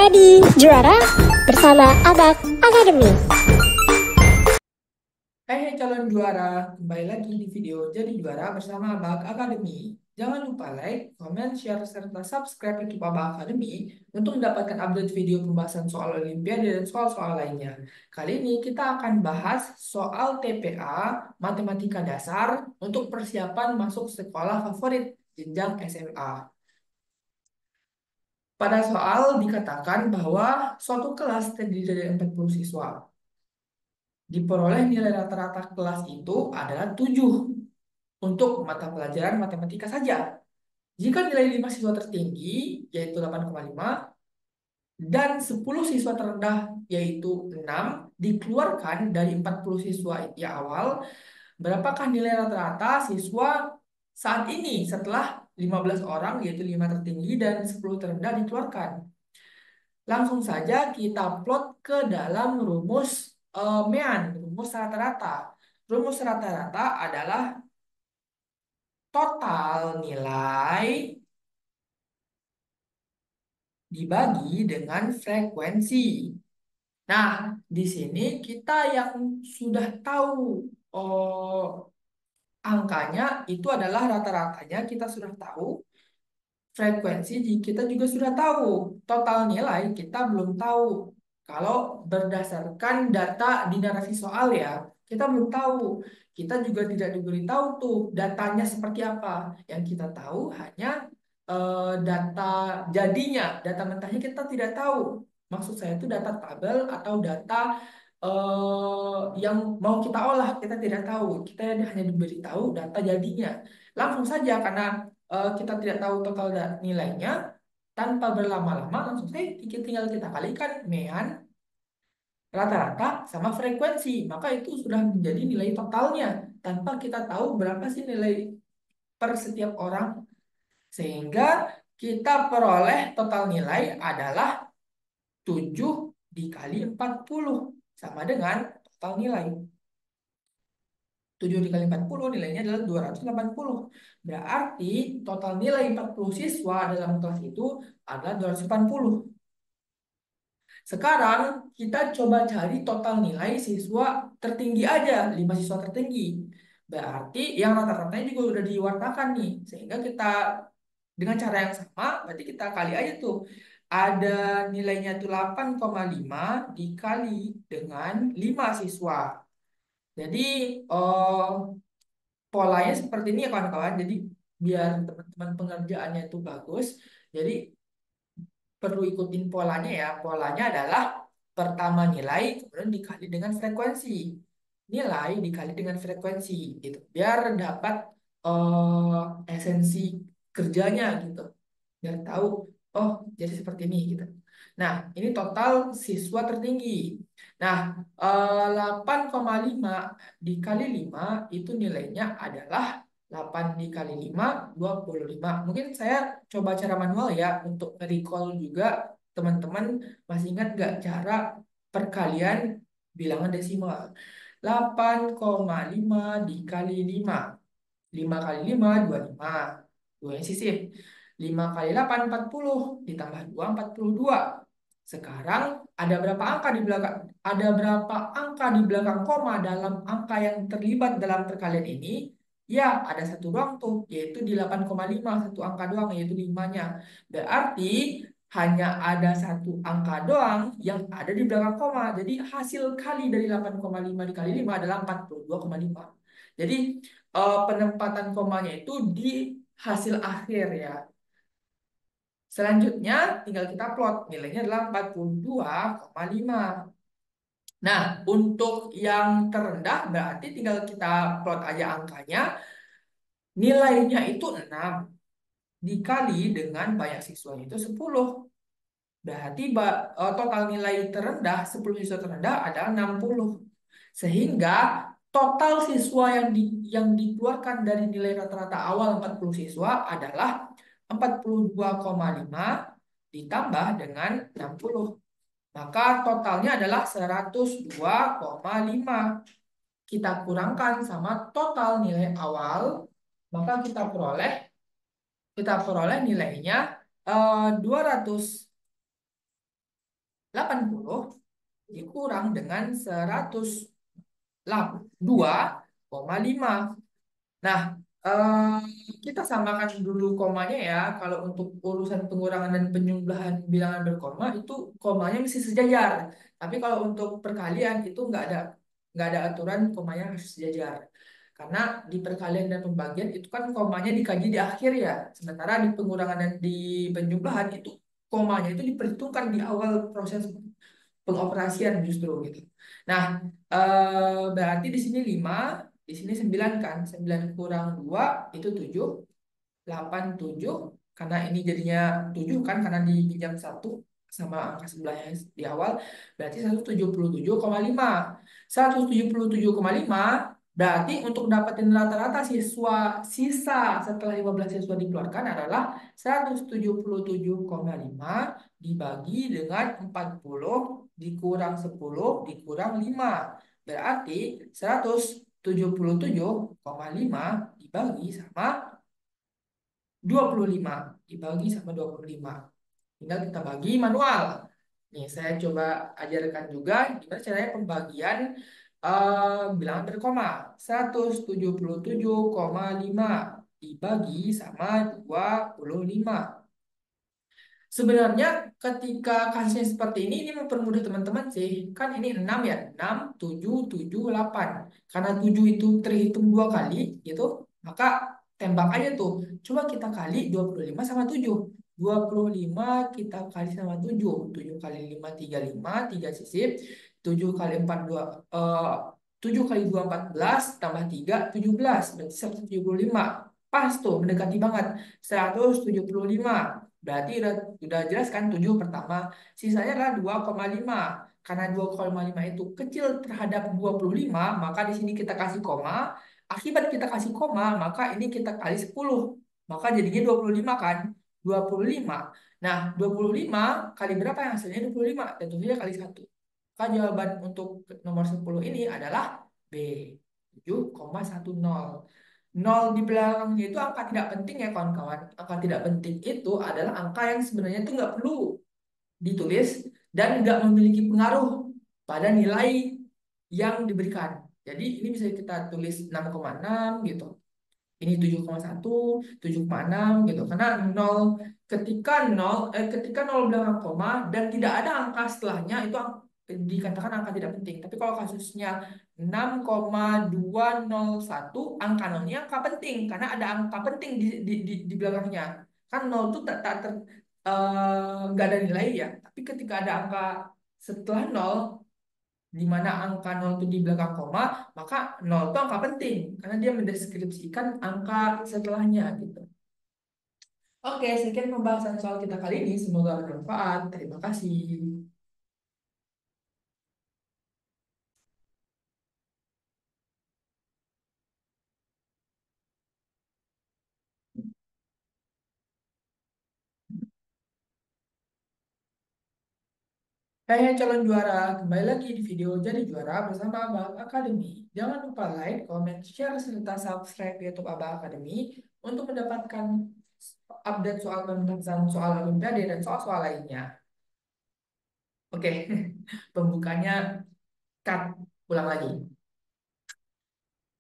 Jadi juara bersama Abak Academy. Hai calon juara, kembali lagi di video Jadi Juara bersama Abak Academy. Jangan lupa like, comment, share, serta subscribe YouTube Abak Academy untuk mendapatkan update video pembahasan soal Olimpiade dan soal-soal lainnya. Kali ini kita akan bahas soal TPA Matematika Dasar untuk persiapan masuk sekolah favorit jenjang SMA. Pada soal dikatakan bahwa suatu kelas terdiri dari 40 siswa. Diperoleh nilai rata-rata kelas itu adalah 7 untuk mata pelajaran matematika saja. Jika nilai 5 siswa tertinggi, yaitu 8,5, dan 10 siswa terendah, yaitu 6, dikeluarkan dari 40 siswa yang awal, berapakah nilai rata-rata siswa saat ini setelah 15 orang, yaitu 5 tertinggi dan 10 terendah dikeluarkan? Langsung saja kita plot ke dalam rumus rumus rata-rata. Rumus rata-rata adalah total nilai dibagi dengan frekuensi. Nah, di sini kita yang sudah tahu oh, angkanya itu adalah rata-ratanya kita sudah tahu. Frekuensi kita juga sudah tahu. Total nilai kita belum tahu. Kalau berdasarkan data di narasi soal ya, kita belum tahu. Kita juga tidak diberitahu tuh datanya seperti apa. Yang kita tahu hanya data jadinya, data mentahnya kita tidak tahu. Maksud saya itu data tabel atau data yang mau kita olah, kita tidak tahu. Kita hanya diberitahu data jadinya. Langsung saja karena kita tidak tahu total nilainya, tanpa berlama-lama langsung saja tinggal kita kalikan mean rata-rata sama frekuensi, maka itu sudah menjadi nilai totalnya tanpa kita tahu berapa sih nilai per setiap orang, sehingga kita peroleh total nilai adalah 7 dikali 40 sama dengan total nilai. 7 dikali 40 nilainya adalah 280. Berarti total nilai 40 siswa dalam kelas itu adalah 280. Sekarang kita coba cari total nilai siswa tertinggi aja, 5 siswa tertinggi. Berarti yang rata-ratanya juga udah diwartakan nih. Sehingga kita dengan cara yang sama, berarti kita kali aja tuh. Ada nilainya tuh 8,5 dikali dengan 5 siswa. Jadi polanya seperti ini ya kawan-kawan. Jadi biar teman-teman pengerjaannya itu bagus. Jadi perlu ikutin polanya ya. Polanya adalah pertama nilai kemudian dikali dengan frekuensi. Nilai dikali dengan frekuensi gitu. Biar dapat esensi kerjanya gitu. Biar tahu oh jadi seperti ini gitu. Nah, ini total siswa tertinggi. Nah, 8,5 dikali 5 itu nilainya adalah 8 dikali 5, 25. Mungkin saya coba cara manual ya untuk recall juga teman-teman masih ingat nggak cara perkalian bilangan desimal. 8,5 dikali 5. 5 kali 5, 25. 2 yang sisip. 5 kali 8, 40. Ditambah 2, 42. Sekarang ada berapa angka di belakang? Ada berapa angka di belakang koma dalam angka yang terlibat dalam perkalian ini? Ya, ada satu doang tuh, yaitu di 8,5. Satu angka doang, yaitu 5-nya. Berarti hanya ada satu angka doang yang ada di belakang koma. Jadi hasil kali dari 8,5 dikali 5 adalah 42,5. Jadi penempatan komanya itu di hasil akhir ya. Selanjutnya tinggal kita plot. Nilainya adalah 42,5. Nah, untuk yang terendah berarti tinggal kita plot aja angkanya. Nilainya itu 6 dikali dengan banyak siswanya itu 10. Berarti total nilai terendah, 10 siswa terendah adalah 60. Sehingga total siswa yang dikeluarkan dari nilai rata-rata awal 40 siswa adalah 42,5 ditambah dengan 60. Maka totalnya adalah 102,5. Kita kurangkan sama total nilai awal, maka kita peroleh nilainya 200 80 dikurang dengan 102,5. Nah, eh, kita samakan dulu komanya ya. Kalau untuk urusan pengurangan dan penjumlahan bilangan berkoma itu komanya mesti sejajar. Tapi kalau untuk perkalian itu nggak ada aturan komanya harus sejajar. Karena di perkalian dan pembagian itu kan komanya dikaji di akhir ya. Sementara di pengurangan dan di penjumlahan itu komanya itu diperhitungkan di awal proses pengoperasian justru gitu. Nah, berarti di sini 5, di sini 9 kan. 9 kurang 2 itu 7, 87 karena ini jadinya 7 kan karena dipinjam 1 sama angka sebelahnya di awal berarti 177,5. 177,5 berarti untuk dapetin rata-rata siswa sisa setelah 15 siswa dikeluarkan adalah 177,5 dibagi dengan 40 dikurang 10 dikurang 5. Berarti 177,5 dibagi sama 25 dibagi sama 25. Tinggal kita bagi manual. Nih, saya coba ajarkan juga gimana caranya pembagian bilangan berkoma. 177,5 dibagi sama 25. Sebenarnya ketika kasusnya seperti ini mempermudah teman-teman sih. Kan ini 6 ya, 6, 7, 7, 8. Karena 7 itu terhitung 2 kali gitu, maka tembak aja tuh. Coba kita kali 25 sama 7. 25 kita kali sama 7. 7 kali 5, 35, 3 sisip. 7 kali 4, 2, 7 kali 2, 14, tambah 3, 17. Berarti 175. Pas tuh, mendekati banget. 175. Berarti udah jelas kan 7 pertama. Sisanya adalah 2,5. Karena 2,5 itu kecil terhadap 25, maka di sini kita kasih koma. Akibat kita kasih koma, maka ini kita kali 10. Maka jadinya 25 kan? 25. Nah, 25 kali berapa yang hasilnya 25? Tentunya kali 1. Maka jawaban untuk nomor 10 ini adalah B. 7,10. Nol di belakangnya itu angka tidak penting ya kawan-kawan. Angka tidak penting itu adalah angka yang sebenarnya itu nggak perlu ditulis dan nggak memiliki pengaruh pada nilai yang diberikan. Jadi ini bisa kita tulis 6,6 gitu. Ini 7,1, 7,6 gitu. Karena ketika nol belakang koma dan tidak ada angka setelahnya itu dikatakan angka tidak penting. Tapi kalau kasusnya 6,201 angka nolnya angka penting karena ada angka penting di belakangnya. Kan nol itu nggak ada nilai ya. Tapi ketika ada angka setelah nol di mana angka nol itu di belakang koma, maka nol itu angka penting karena dia mendeskripsikan angka setelahnya gitu. Oke, sekian pembahasan soal kita kali ini. Semoga bermanfaat. Terima kasih. Hai calon juara, kembali lagi di video Jadi Juara bersama Abang Academy. Jangan lupa like, comment, share, serta subscribe YouTube Abang Academy untuk mendapatkan update soal pembahasan soal Olimpiade dan soal-soal lainnya. Oke, pembukanya cut. Ulang lagi.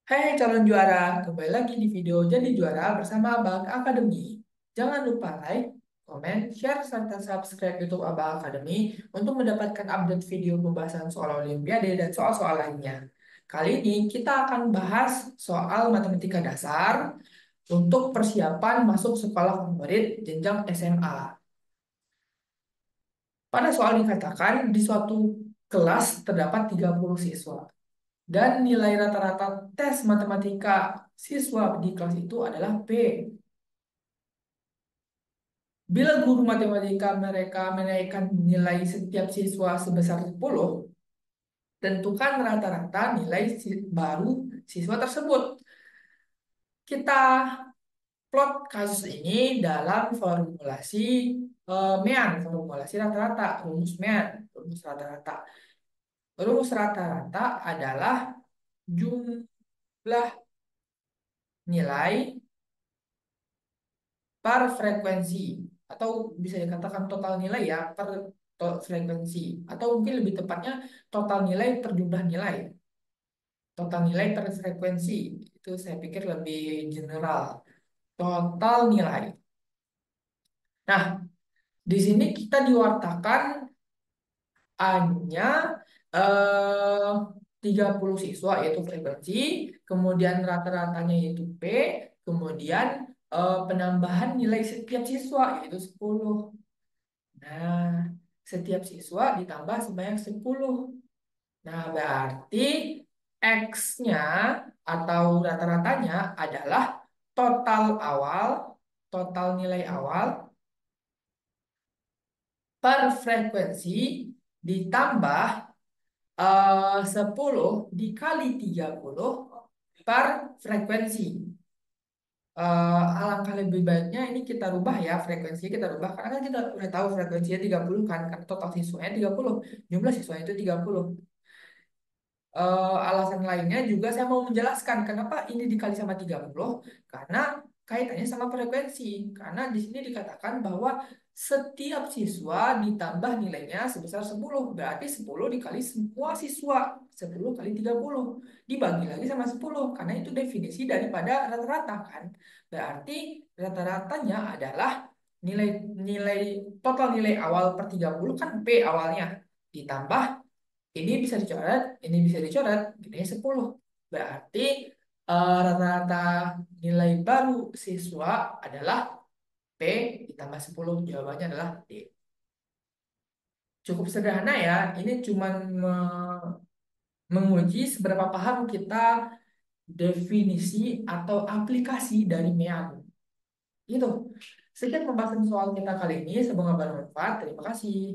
Hai calon juara, kembali lagi di video Jadi Juara bersama Abang Academy. Jangan lupa like, komen, share, serta subscribe YouTube Abang Academy untuk mendapatkan update video pembahasan soal Olimpiade dan soal-soal lainnya. Kali ini kita akan bahas soal matematika dasar untuk persiapan masuk sekolah favorit jenjang SMA. Pada soal dikatakan di suatu kelas terdapat 30 siswa. Dan nilai rata-rata tes matematika siswa di kelas itu adalah B. Bila guru matematika mereka menaikkan nilai setiap siswa sebesar 10, tentukan rata-rata nilai baru siswa tersebut. Kita plot kasus ini dalam formulasi MEAN, formulasi rata-rata, rumus MEAN, rumus rata-rata. Rumus rata-rata adalah jumlah nilai per frekuensi atau bisa dikatakan total nilai ya per frekuensi, atau mungkin lebih tepatnya total nilai per jumlah nilai. Total nilai per frekuensi itu saya pikir lebih general. Total nilai. Nah, di sini kita diwartakan hanya eh, 30 siswa yaitu frekuensi, kemudian rata-ratanya yaitu P, kemudian penambahan nilai setiap siswa yaitu 10. Nah, setiap siswa ditambah sebanyak 10. Nah, berarti X-nya atau rata-ratanya adalah total awal, total nilai awal per frekuensi ditambah 10 dikali 30 per frekuensi. Alangkah lebih baiknya ini kita rubah ya, frekuensinya kita rubah karena kan kita udah tahu frekuensinya 30 kan, karena total siswanya 30, jumlah siswanya itu 30. Alasan lainnya juga saya mau menjelaskan kenapa ini dikali sama 30 karena kaitannya sama frekuensi. Karena di sini dikatakan bahwa setiap siswa ditambah nilainya sebesar 10. Berarti 10 dikali semua siswa. 10 kali 30 dibagi lagi sama 10 karena itu definisi daripada rata-rata kan. Berarti rata-ratanya adalah nilai nilai total nilai awal per 30 kan P awalnya ditambah ini bisa dicoret, ini bisa dicoret, nilainya 10. Berarti rata-rata nilai baru siswa adalah P ditambah 10. Jawabannya adalah D. Cukup sederhana ya, ini cuma menguji seberapa paham kita definisi atau aplikasi dari MEAG. Gitu. Sekian pembahasan soal kita kali ini, semoga bermanfaat. Terima kasih.